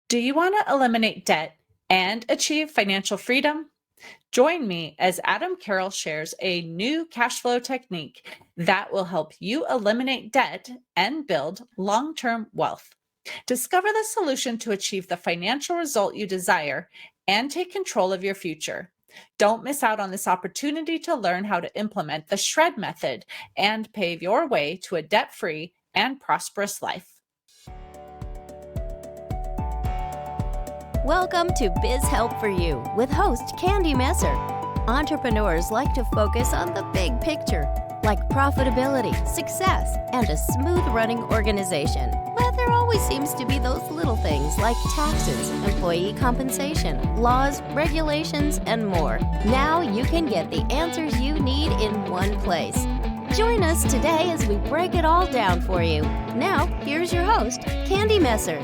Do you want to eliminate debt and achieve financial freedom? Join me as Adam Carroll shares a new cash flow technique that will help you eliminate debt and build long term wealth. Discover the solution to achieve the financial result you desire and take control of your future. Don't miss out on this opportunity to learn how to implement the SHRED method and pave your way to a debt free and prosperous life. Welcome to Biz Help for You with host Candy Messer. Entrepreneurs like to focus on the big picture, like profitability, success, and a smooth-running organization. But there always seems to be those little things like taxes, employee compensation, laws, regulations, and more. Now you can get the answers you need in one place. Join us today as we break it all down for you. Now, here's your host, Candy Messer.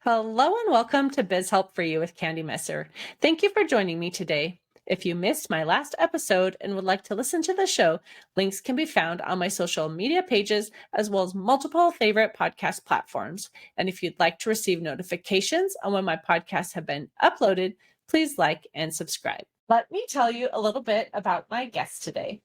Hello and welcome to Biz Help for You with Candy Messer. Thank you for joining me today. If you missed my last episode and would like to listen to the show, links can be found on my social media pages as well as multiple favorite podcast platforms. And if you'd like to receive notifications on when my podcasts have been uploaded, please like and subscribe. Let me tell you a little bit about my guest today.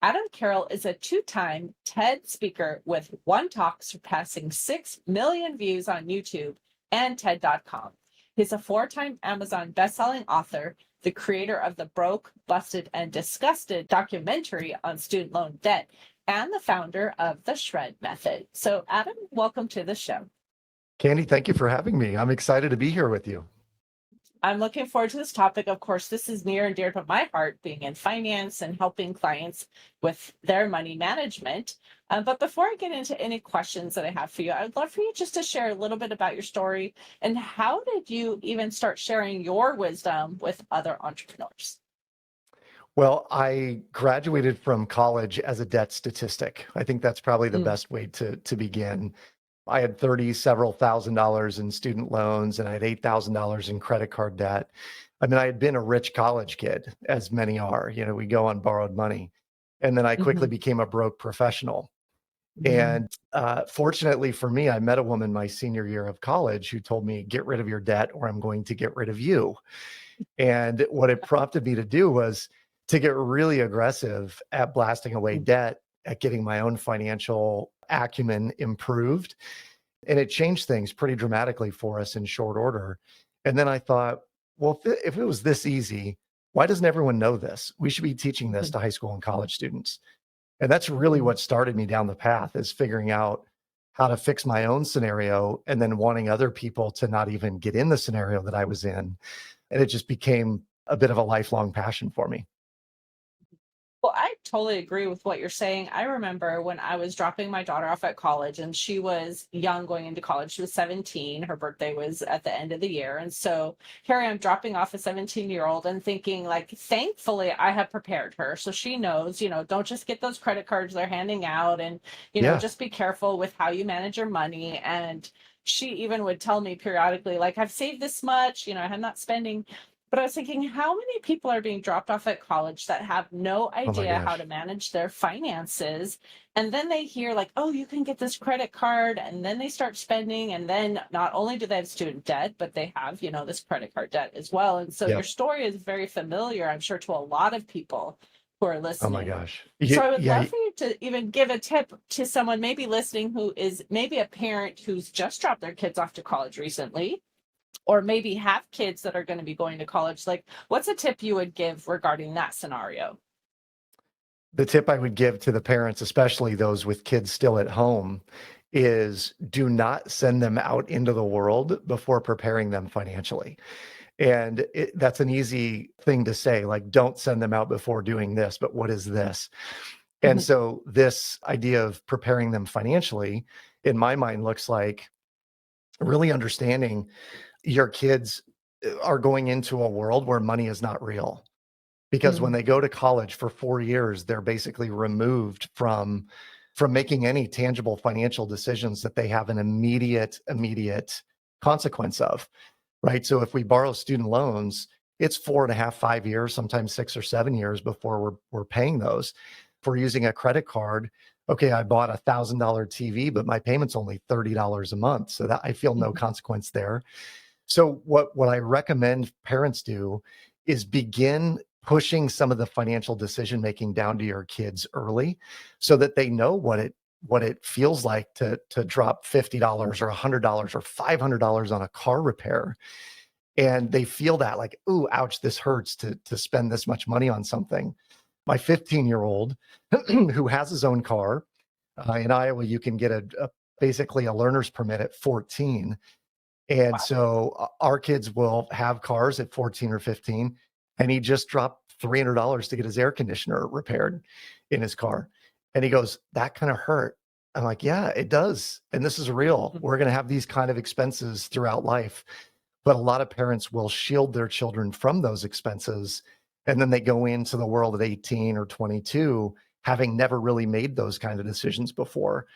Adam Carroll is a two-time TED speaker with one talk surpassing 6 million views on YouTube and TED.com. He's a four-time Amazon bestselling author, the creator of the Broke, Busted, and Disgusted documentary on student loan debt, and the founder of the SHRED method. So Adam, welcome to the show. Candy, thank you for having me. I'm excited to be here with you. I'm looking forward to this topic. Of course, this is near and dear to my heart, being in finance and helping clients with their money management. But before I get into any questions that I have for you, I'd love for you just to share a little bit about your story and how did you even start sharing your wisdom with other entrepreneurs? Well, I graduated from college as a debt statistic. I think that's probably the best way to begin. I had several thousand dollars in student loans and I had $8,000 in credit card debt. I mean, I had been a rich college kid, as many are. You know, we go on borrowed money. And then I quickly became a broke professional. And fortunately for me, I met a woman my senior year of college who told me, get rid of your debt or I'm going to get rid of you. And what it prompted me to do was to get really aggressive at blasting away debt, at getting my own financial acumen improved. And it changed things pretty dramatically for us in short order. And then I thought, well, if it was this easy, why doesn't everyone know this? We should be teaching this to high school and college students. And that's really what started me down the path, is figuring out how to fix my own scenario and then wanting other people to not even get in the scenario that I was in. And it just became a bit of a lifelong passion for me. Well, I totally agree with what you're saying. I remember when I was dropping my daughter off at college and she was young going into college. She was 17. Her birthday was at the end of the year. And so here I am dropping off a 17-year-old and thinking, like, thankfully I have prepared her. So she knows, don't just get those credit cards they're handing out and, just be careful with how you manage your money. And she even would tell me periodically, like, I've saved this much, I'm not spending. But I was thinking, how many people are being dropped off at college that have no idea how to manage their finances? And then they hear like, oh, you can get this credit card. And then they start spending. And then not only do they have student debt, but they have, this credit card debt as well. And so your story is very familiar, I'm sure, to a lot of people who are listening. Oh my gosh. So I would love for you to even give a tip to someone maybe listening who is maybe a parent who's just dropped their kids off to college recently, or maybe have kids that are going to be going to college. Like, what's a tip you would give regarding that scenario? The tip I would give to the parents, especially those with kids still at home, is do not send them out into the world before preparing them financially. And that's an easy thing to say, like, don't send them out before doing this, but what is this? And so this idea of preparing them financially, in my mind, looks like really understanding your kids are going into a world where money is not real. Because when they go to college for 4 years, they're basically removed from making any tangible financial decisions that they have an immediate consequence of, right? So if we borrow student loans, it's 4.5, 5 years, sometimes 6 or 7 years before we're paying those. If we're using a credit card, okay, I bought $1,000 TV, but my payment's only $30 a month. So that I feel no Mhm. consequence there. So what I recommend parents do is begin pushing some of the financial decision making down to your kids early so that they know what it feels like to drop $50 or $100 or $500 on a car repair. And they feel that like, ooh, ouch, this hurts to spend this much money on something. My 15-year-old who has his own car, in Iowa, you can get basically a learner's permit at 14. And Wow. so our kids will have cars at 14 or 15, and he just dropped $300 to get his air conditioner repaired in his car. And he goes, that kind of hurt. I'm like, yeah, it does. And this is real. Mhm. We're going to have these kind of expenses throughout life. But a lot of parents will shield their children from those expenses. And then they go into the world at 18 or 22, having never really made those kind of decisions before.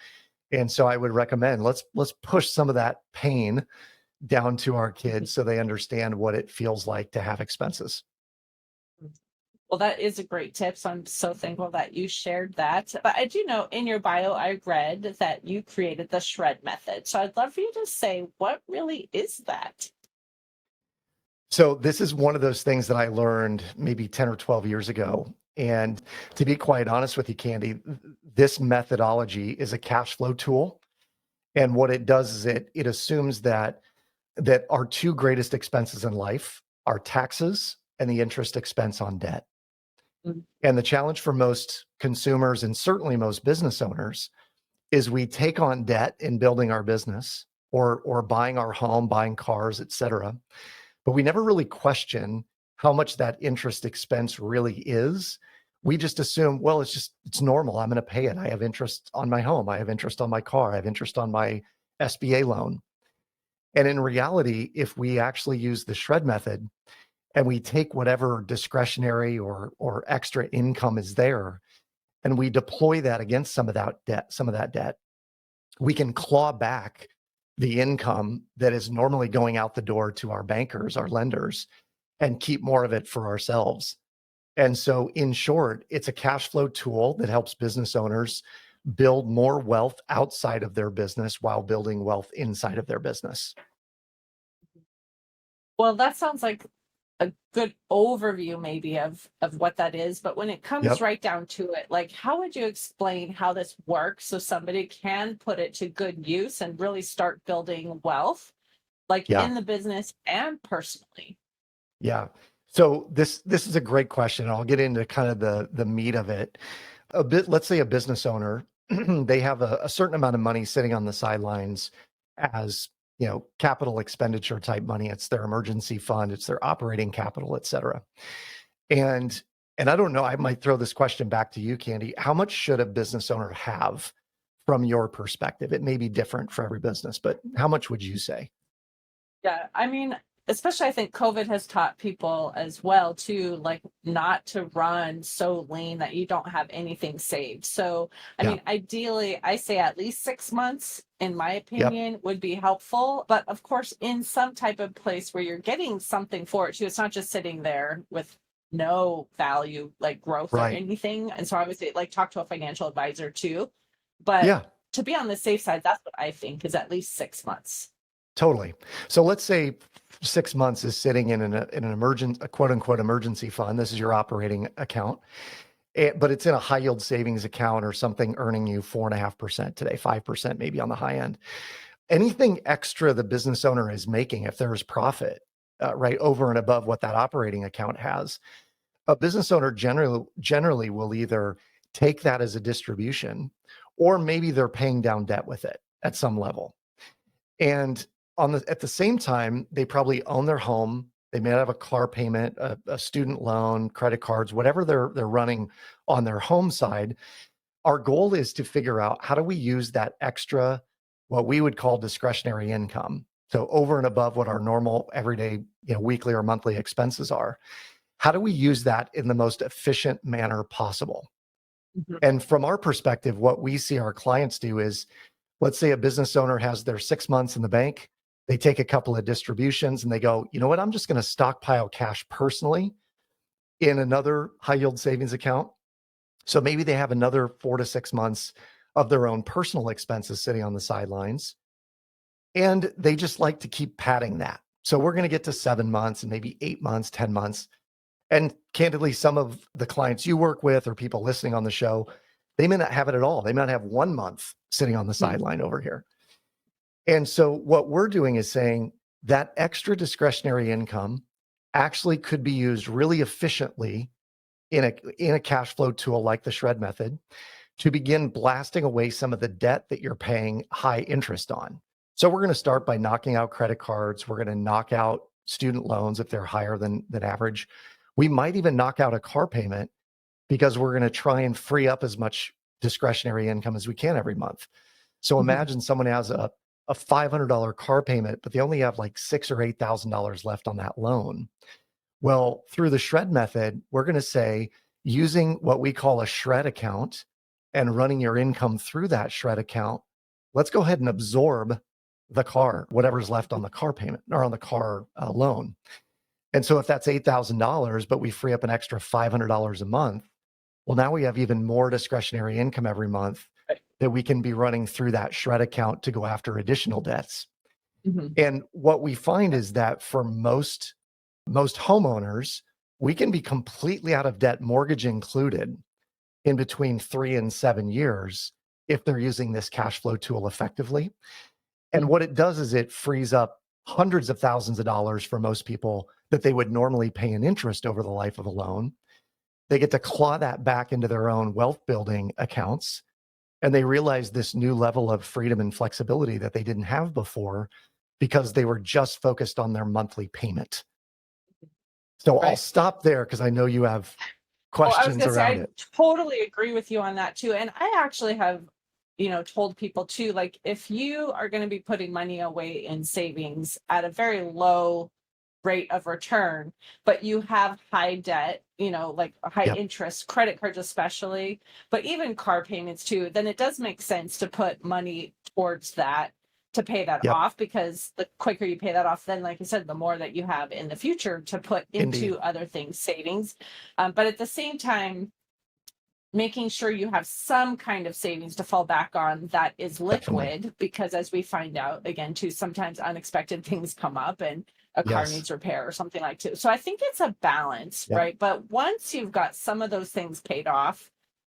And so I would recommend let's push some of that pain down to our Mhm. kids so they understand what it feels like to have expenses. Well, that is a great tip. So I'm so thankful that you shared that. But I do know in your bio, I read that you created the shred method. So I'd love for you to say, what really is that? So this is one of those things that I learned maybe 10 or 12 years ago. And to be quite honest with you, Candy, this methodology is a cash flow tool. And what it does is it assumes that our two greatest expenses in life are taxes and the interest expense on debt. Mm. And the challenge for most consumers and certainly most business owners is we take on debt in building our business or buying our home, buying cars, et cetera. But we never really question how much that interest expense really is. We just assume, well, it's normal. I'm going to pay it. I have interest on my home. I have interest on my car. I have interest on my SBA loan. And in reality, if we actually use the shred method and we take whatever discretionary or extra income is there and we deploy that against some of that debt, we can claw back the income that is normally going out the door to our bankers, our lenders, and keep more of it for ourselves. And so, in short, it's a cash flow tool that helps business owners build more wealth outside of their business while building wealth inside of their business. Well, that sounds like a good overview maybe of what that is, but when it comes Yep. right down to it, like how would you explain how this works so somebody can put it to good use and really start building wealth, like Yeah. in the business and personally? Yeah. So this is a great question. I'll get into kind of the meat of it. Let's say a business owner, they have a certain amount of money sitting on the sidelines as, capital expenditure type money. It's their emergency fund, it's their operating capital, et cetera. And and I don't know, I might throw this question back to you, Candy. How much should a business owner have from your perspective? It may be different for every business, but how much would you say? Yeah, I mean, especially I think COVID has taught people as well too, like not to run so lean that you don't have anything saved. So, I Yeah. mean, ideally, I say at least 6 months, in my Yep. opinion, would be helpful. But of course, in some type of place where you're getting something for it too, it's not just sitting there with no value, like growth or Right. anything. And so I would say, like, talk to a financial advisor too. But Yeah. to be on the safe side, that's what I think is at least 6 months. Totally. So let's say 6 months is sitting a quote unquote emergency fund. This is your operating account, but it's in a high yield savings account or something earning you 4.5% today, 5% maybe on the high end. Anything extra the business owner is making, if there's profit, right over and above what that operating account has, a business owner generally will either take that as a distribution, or maybe they're paying down debt with it at some level. And at the same time, they probably own their home. They may have a car payment, a student loan, credit cards, whatever they're running on their home side. Our goal is to figure out how do we use that extra, what we would call discretionary income. So over and above what our normal everyday, weekly or monthly expenses are. How do we use that in the most efficient manner possible? Mhm. And from our perspective, what we see our clients do is, let's say a business owner has their 6 months in the bank. They take a couple of distributions and they go, you know what? I'm just going to stockpile cash personally in another high yield savings account. So maybe they have another 4 to 6 months of their own personal expenses sitting on the sidelines. And they just like to keep padding that. So we're going to get to 7 months and maybe 8 months, 10 months. And candidly, some of the clients you work with or people listening on the show, they may not have it at all. They might have 1 month sitting on the sideline over here. And so what we're doing is saying that extra discretionary income actually could be used really efficiently in a cash flow tool like the shred method to begin blasting away some of the debt that you're paying high interest on. So we're going to start by knocking out credit cards. We're going to knock out student loans if they're higher than average. We might even knock out a car payment because we're going to try and free up as much discretionary income as we can every month. So imagine someone has a $500 car payment, but they only have like $6,000 or $8,000 left on that loan. Well, through the shred method, we're going to say using what we call a shred account and running your income through that shred account, let's go ahead and absorb the car, whatever's left on the car payment or on the car loan. And so if that's $8,000, but we free up an extra $500 a month, well, now we have even more discretionary income every month that we can be running through that shred account to go after additional debts. And what we find is that for most homeowners, we can be completely out of debt, mortgage included, in between 3 and 7 years if they're using this cash flow tool effectively. And what it does is it frees up hundreds of thousands of dollars for most people that they would normally pay in interest over the life of a loan. They get to claw that back into their own wealth building accounts. And they realize this new level of freedom and flexibility that they didn't have before because they were just focused on their monthly payment. So I'll stop there because I know you have questions around it. I totally agree with you on that too. And I actually have, told people too, like if you are going to be putting money away in savings at a very low rate of return, but you have high debt, like high interest, credit cards especially, but even car payments too, then it does make sense to put money towards that to pay that off, because the quicker you pay that off, then like I said, the more that you have in the future to put into other things, savings. But at the same time, making sure you have some kind of savings to fall back on that is liquid, because as we find out again too, sometimes unexpected things come up and a car needs repair or something like that. So I think it's a balance, right? But once you've got some of those things paid off,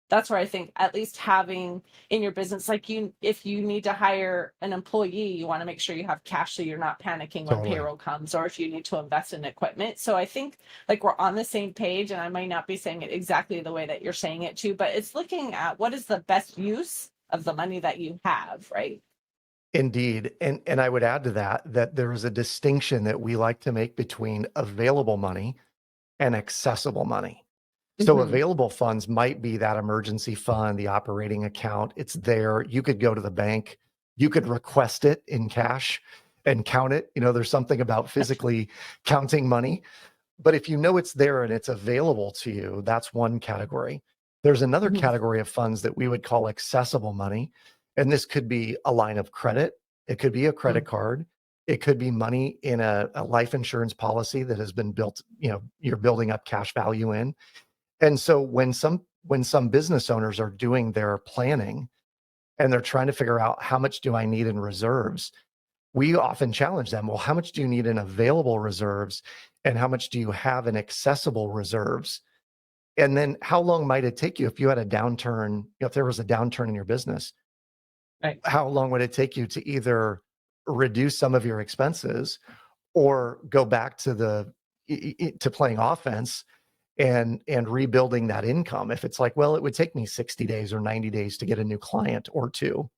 that's where I think at least having in your business, like if you need to hire an employee, you want to make sure you have cash so you're not panicking when payroll comes, or if you need to invest in equipment. So I think like we're on the same page, and I might not be saying it exactly the way that you're saying it too, but it's looking at what is the best use of the money that you have, right? Indeed. And I would add to that there is a distinction that we like to make between available money and accessible money. So available funds might be that emergency fund, the operating account. It's there. You could go to the bank. You could request it in cash and count it. There's something about physically counting money. But if you know it's there and it's available to you, that's one category. There's another category of funds that we would call accessible money. And this could be a line of credit. It could be a credit card. It could be money in a life insurance policy that has been built, you're building up cash value in. And so when some business owners are doing their planning and they're trying to figure out how much do I need in reserves, we often challenge them, well, how much do you need in available reserves and how much do you have in accessible reserves? And then how long might it take you if you had a downturn, if there was a downturn in your business, how long would it take you to either reduce some of your expenses or go back to playing offense and rebuilding that income? If it's like, well, it would take me 60 days or 90 days to get a new client or two,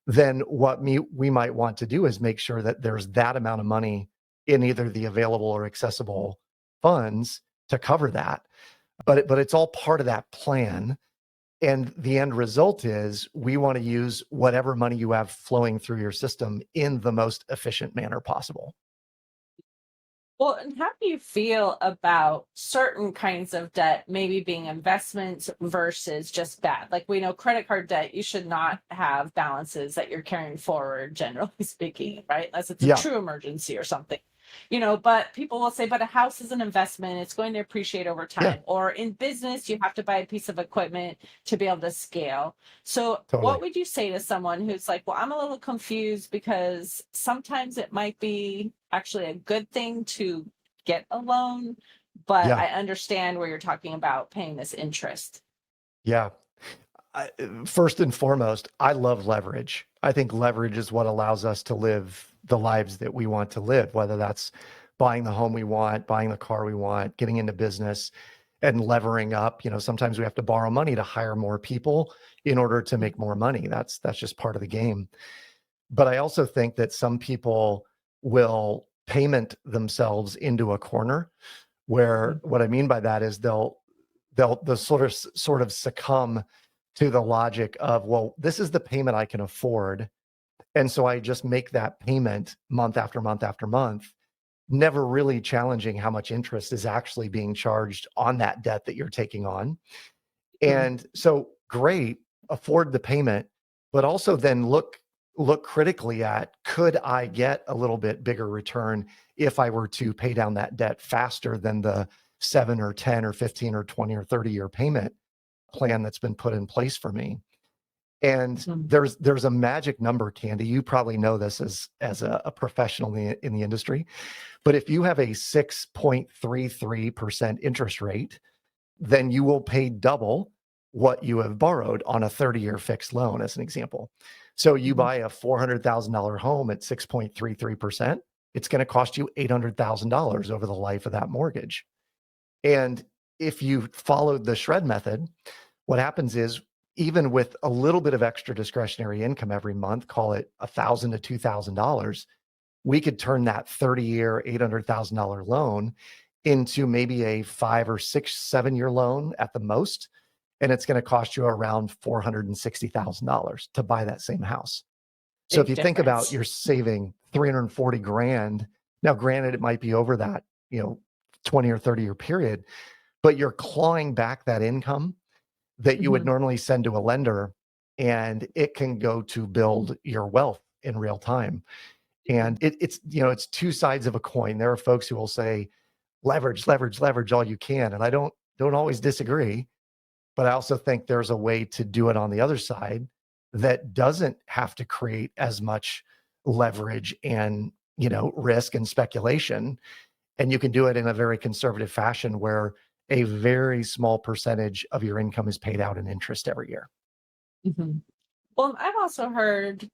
then what we might want to do is make sure that there's that amount of money in either the available or accessible funds to cover that. But it's all part of that plan. And the end result is we want to use whatever money you have flowing through your system in the most efficient manner possible. Well, and how do you feel about certain kinds of debt, maybe being investments versus just bad? Like we know credit card debt, you should not have balances that you're carrying forward, generally speaking, right? Unless it's a true emergency or something. But people will say, but a house is an investment. It's going to appreciate over Yeah, time. Or in business, you have to buy a piece of equipment to be able to scale. So what totally. would you say to someone who's like, well, I'm a little confused because sometimes it might be actually a good thing to get a loan, but Yeah, I understand where you're talking about paying this interest. yeah. First and foremost, I love leverage. I think leverage is what allows us to live the lives that we want to live, whether that's buying the home we want, buying the car we want, getting into business and levering up. Sometimes we have to borrow money to hire more people in order to make more money. That's just part of the game. But I also think that some people will payment themselves into a corner where what I mean by that is they'll sort of succumb to the logic of, well, this is the payment I can afford. And so I just make that payment month after month after month, never really challenging how much interest is actually being charged on that debt that you're taking on. Mhm. And so great, afford the payment, but also then look critically at, could I get a little bit bigger return if I were to pay down that debt faster than the 7 or 10 or 15 or 20 or 30-year payment plan that's been put in place for me? And Mhm. there's a magic number, Candy. You probably know this as a professional in the industry. But if you have a 6.33% interest rate, then you will pay double what you have borrowed on a 30-year fixed loan, as an example. So you Mhm. buy a $400,000 home at 6.33%, it's going to cost you $800,000 over the life of that mortgage. And if you followed the shred method, what happens is, even with a little bit of extra discretionary income every month, call it $1,000 to $2,000, we could turn that 30-year, $800,000 loan into maybe a 5 or 6, 7-year loan at the most. And it's going to cost you around $460,000 to buy that same house. So if Big you think about, difference. you're saving 340 grand. Now, granted, it might be over that, 20 or 30-year period, but you're clawing back that income that you would Mhm. normally send to a lender, and it can go to build your wealth in real time. And it's two sides of a coin. There are folks who will say, leverage, leverage, leverage all you can. And I don't always disagree, but I also think there's a way to do it on the other side that doesn't have to create as much leverage and, risk and speculation. And you can do it in a very conservative fashion where a very small percentage of your income is paid out in interest every year. Mhm. Well, I've also heard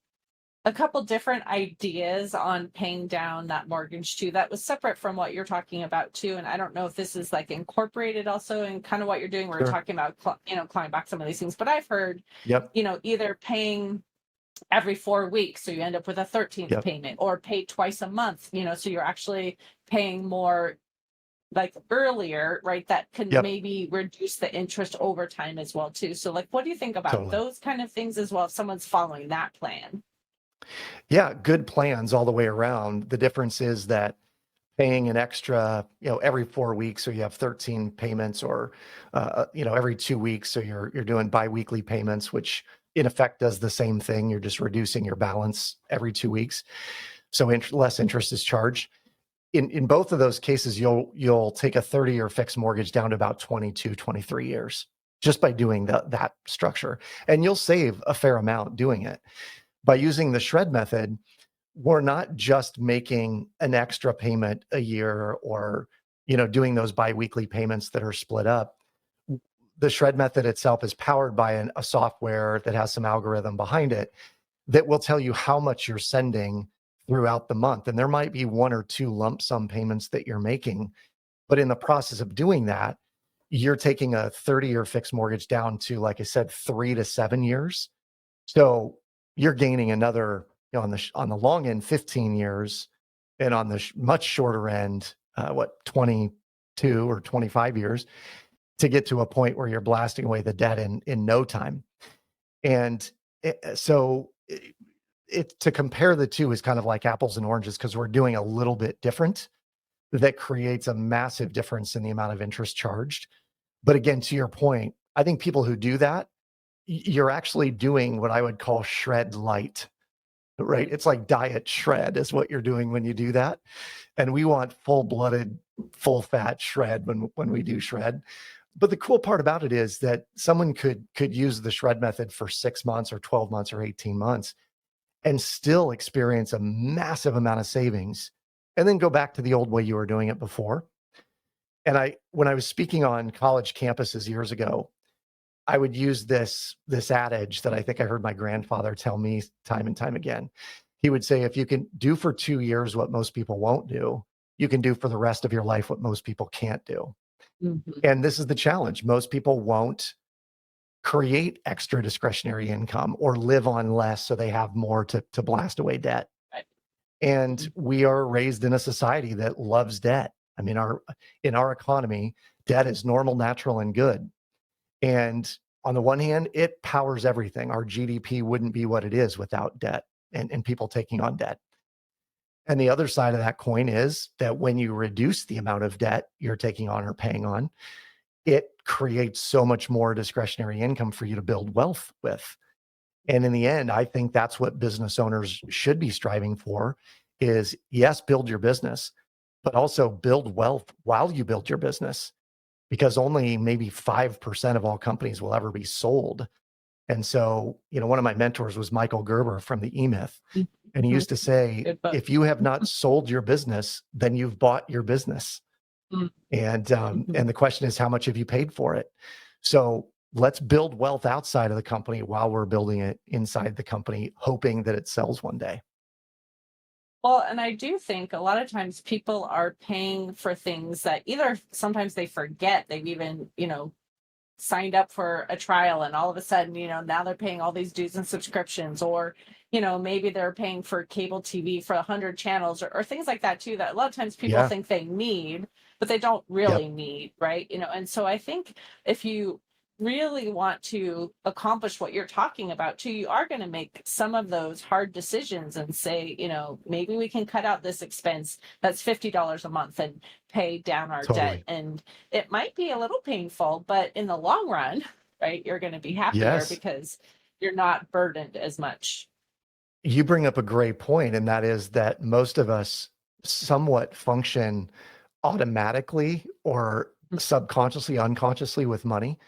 a couple different ideas on paying down that mortgage too. That was separate from what you're talking about too. And I don't know if this is like incorporated also in kind of what you're doing. We're Sure. talking about, clawing back some of these things, but I've heard, Yep. either paying every 4 weeks. So you end up with a 13th Yep. payment, or pay twice a month, so you're actually paying more like earlier, right? That can Yep. maybe reduce the interest over time as well too. So like, what do you think about Totally. those kind of things as well if someone's following that plan? Yeah. Good plans all the way around. The difference is that paying an extra, every 4 weeks, so you have 13 payments, or, every 2 weeks, so you're doing biweekly payments, which in effect does the same thing. You're just reducing your balance every 2 weeks, so less interest is charged. In both of those cases, you'll take a 30-year fixed mortgage down to about 22, 23 years just by doing that structure, and you'll save a fair amount doing it. By using the shred method, we're not just making an extra payment a year, or doing those biweekly payments that are split up. The shred method itself is powered by a software that has some algorithm behind it that will tell you how much you're sending throughout the month. And there might be 1 or 2 lump sum payments that you're making, but in the process of doing that, you're taking a 30-year fixed mortgage down to, like I said, 3 to 7 years. So you're gaining another, on the long end, 15 years, and on the much shorter end, 22 or 25 years, to get to a point where you're blasting away the debt in no time. And it to compare the two is kind of like apples and oranges, because we're doing a little bit different that creates a massive difference in the amount of interest charged. But again, to your point, I think people who do that, you're actually doing what I would call shred light. right? It's like diet shred is what you're doing when you do that. And we want full-blooded, full-fat shred when we do shred. But the cool part about it is that someone could use the shred method for 6 months or 12 months or 18 months and still experience a massive amount of savings and then go back to the old way you were doing it before. And when I was speaking on college campuses years ago, I would use this adage that I think I heard my grandfather tell me time and time again. He would say, if you can do for 2 years what most people won't do, you can do for the rest of your life what most people can't do. Mhm. And this is the challenge. Most people won't create extra discretionary income or live on less so they have more to blast away debt. Right. And we are raised in a society that loves debt. I mean, in our economy, debt is normal, natural, and good. And on the one hand, it powers everything. Our GDP wouldn't be what it is without debt and people taking on debt. And the other side of that coin is that when you reduce the amount of debt you're taking on or paying on, it creates so much more discretionary income for you to build wealth with. And in the end, I think that's what business owners should be striving for is, yes, build your business, but also build wealth while you build your business, because only maybe 5% of all companies will ever be sold. And so, one of my mentors was Michael Gerber from the E-Myth. And he used to say, Good book. if you have not sold your business, then you've bought your business. Mm. And the question is, how much have you paid for it? So let's build wealth outside of the company while we're building it inside the company, hoping that it sells one day. Well, and I do think a lot of times people are paying for things that either sometimes they forget they've even, signed up for a trial, and all of a sudden, now they're paying all these dues and subscriptions, or, maybe they're paying for cable TV for 100 channels, or things like that too, that a lot of times people Yeah. think they need, but they don't really need, right? And so I think if you really want to accomplish what you're talking about too, you are going to make some of those hard decisions and say, maybe we can cut out this expense that's $50 a month and pay down our debt. Totally. And it might be a little painful, but in the long run, right, you're going to be happier Yes. because you're not burdened as much. You bring up a great point, and that is that most of us somewhat function automatically or subconsciously, unconsciously with money.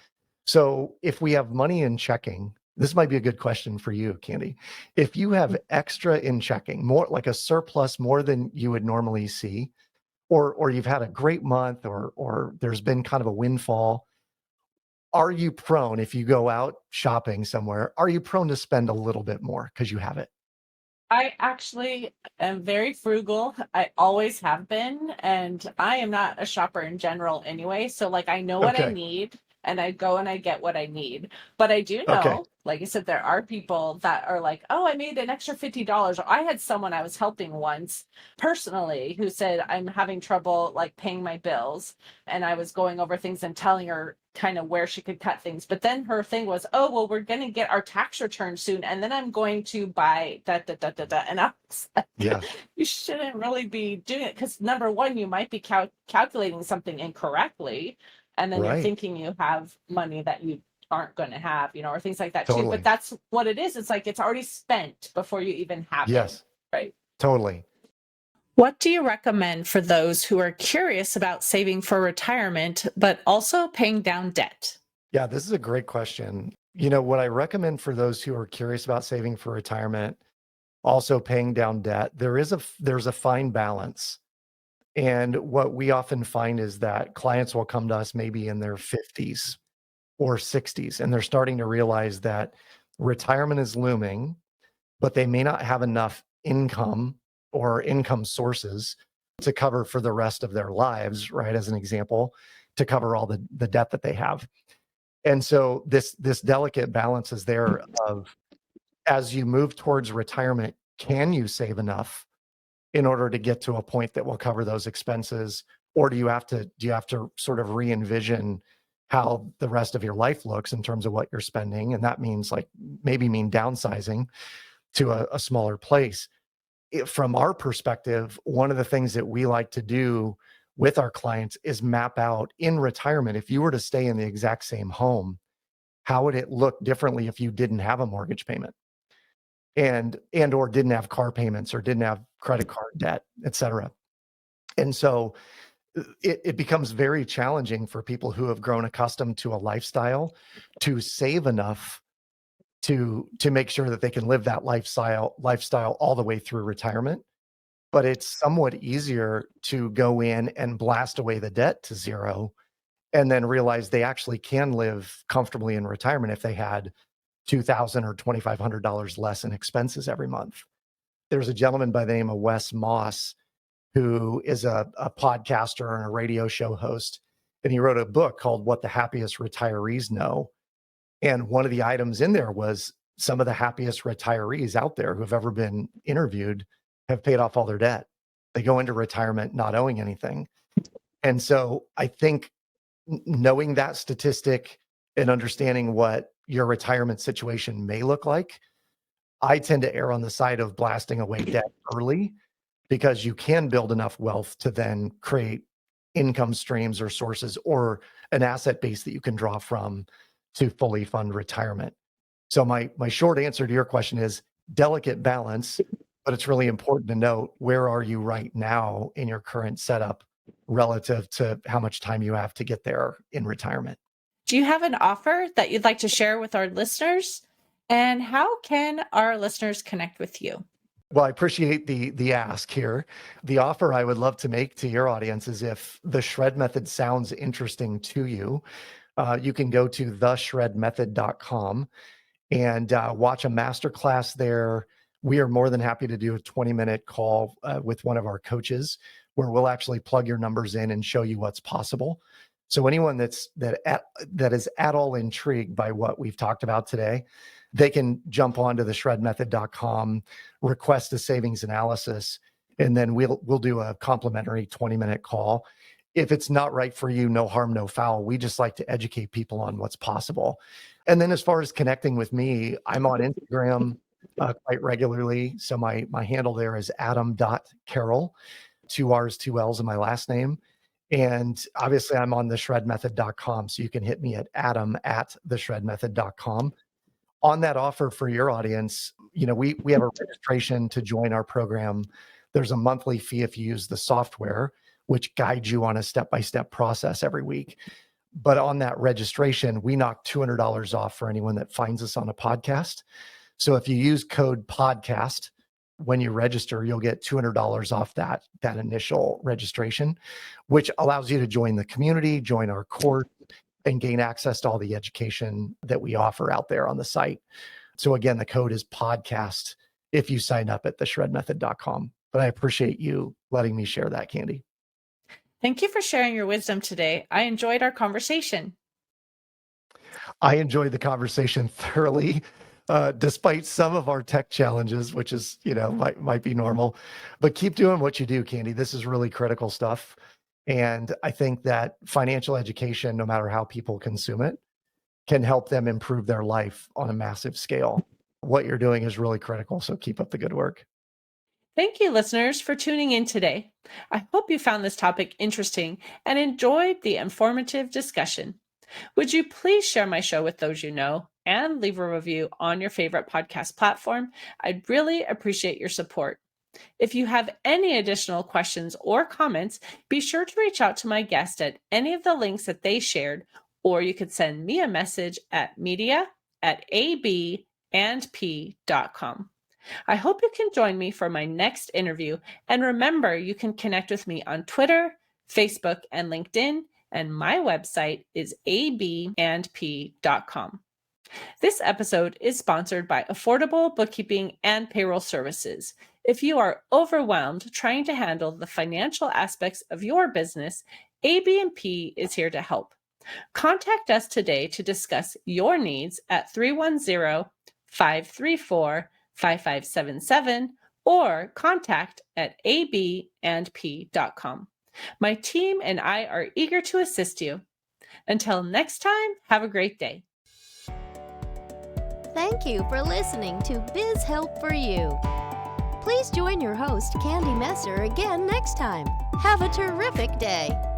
So if we have money in checking, this might be a good question for you, Candy. If you have extra in checking, more like a surplus, more than you would normally see, or you've had a great month, or there's been kind of a windfall, are you prone, if you go out shopping somewhere, are you prone to spend a little bit more because you have it? I actually am very frugal. I always have been, and I am not a shopper in general anyway. So like I know what I Okay. need and I go and I get what I need. But I do Okay. know, like I said, there are people that are like, oh, I made an extra $50. Or I had someone I was helping once personally who said, I'm having trouble like paying my bills. And I was going over things and telling her kind of where she could cut things. But then her thing was, oh, well, we're going to get our tax return soon. And then I'm going to buy da, da, da, da, da. And I was like, Yeah. you shouldn't really be doing it because number one, you might be calculating something incorrectly. And then you're Right. thinking you have money that you aren't going to have, or things like that too. Totally. But that's what it is. It's like it's already spent before you even have Yes. it. Right. Totally. What do you recommend for those who are curious about saving for retirement, but also paying down debt? Yeah, this is a great question. What I recommend for those who are curious about saving for retirement, also paying down debt, there's a fine balance. And what we often find is that clients will come to us maybe in their 50s or 60s, and they're starting to realize that retirement is looming, but they may not have enough income or income sources to cover for the rest of their lives, right? As an example, to cover all the debt that they have. And so this delicate balance is there of, as you move towards retirement, can you save enough in order to get to a point that will cover those expenses? Or do you have to sort of re-envision how the rest of your life looks in terms of what you're spending? And that means maybe downsizing to a smaller place. From our perspective, one of the things that we like to do with our clients is map out in retirement, if you were to stay in the exact same home, how would it look differently if you didn't have a mortgage payment? and or didn't have car payments or didn't have credit card debt, et cetera. And so it becomes very challenging for people who have grown accustomed to a lifestyle to save enough to make sure that they can live that lifestyle all the way through retirement. But it's somewhat easier to go in and blast away the debt to zero and then realize they actually can live comfortably in retirement if they had $2,000 or $2,500 less in expenses every month. There's a gentleman by the name of Wes Moss who is a podcaster and a radio show host, and he wrote a book called What the Happiest Retirees Know. And one of the items in there was some of the happiest retirees out there who have ever been interviewed have paid off all their debt. They go into retirement not owing anything. And so I think knowing that statistic and understanding what your retirement situation may look like, I tend to err on the side of blasting away debt early, because you can build enough wealth to then create income streams or sources or an asset base that you can draw from to fully fund retirement. So my short answer to your question is delicate balance, but it's really important to note, where are you right now in your current setup relative to how much time you have to get there in retirement? Do you have an offer that you'd like to share with our listeners? And how can our listeners connect with you? Well, I appreciate the ask here. The offer I would love to make to your audience is, if the shred method sounds interesting to you, you can go to theshredmethod.com and watch a masterclass there. We are more than happy to do a 20-minute call with one of our coaches where we'll actually plug your numbers in and show you what's possible. So anyone that is at all intrigued by what we've talked about today, they can jump onto theshredmethod.com, request a savings analysis, and then we'll do a complimentary 20-minute call. If it's not right for you, no harm, no foul. We just like to educate people on what's possible. And then as far as connecting with me, I'm on Instagram quite regularly. So my handle there is adam.carroll, 2 R's, 2 L's in my last name. And obviously I'm on theshredmethod.com. So you can hit me at adam@theshredmethod.com. On that offer for your audience, we have a registration to join our program. There's a monthly fee if you use the software, which guides you on a step-by-step process every week. But on that registration, we knock $200 off for anyone that finds us on a podcast. So if you use code podcast when you register, you'll get $200 off that initial registration, which allows you to join the community, join our course, and gain access to all the education that we offer out there on the site. So again, the code is podcast if you sign up at theshredmethod.com. But I appreciate you letting me share that, Candy. Thank you for sharing your wisdom today. I enjoyed our conversation. I enjoyed the conversation thoroughly, despite some of our tech challenges, which is, might be normal. But keep doing what you do, Candy. This is really critical stuff. And I think that financial education, no matter how people consume it, can help them improve their life on a massive scale. What you're doing is really critical. So keep up the good work. Thank you, listeners, for tuning in today. I hope you found this topic interesting and enjoyed the informative discussion. Would you please share my show with those you know and leave a review on your favorite podcast platform? I'd really appreciate your support. If you have any additional questions or comments, be sure to reach out to my guest at any of the links that they shared, or you could send me a message at media@abandp.com. I hope you can join me for my next interview, and remember, you can connect with me on Twitter, Facebook, and LinkedIn, and my website is abandp.com. This episode is sponsored by Affordable Bookkeeping and Payroll Services. If you are overwhelmed trying to handle the financial aspects of your business, AB&P is here to help. Contact us today to discuss your needs at 310-534-5577 or contact@abandp.com. My team and I are eager to assist you. Until next time, have a great day. Thank you for listening to Biz Help for You. Please join your host, Candy Messer, again next time. Have a terrific day.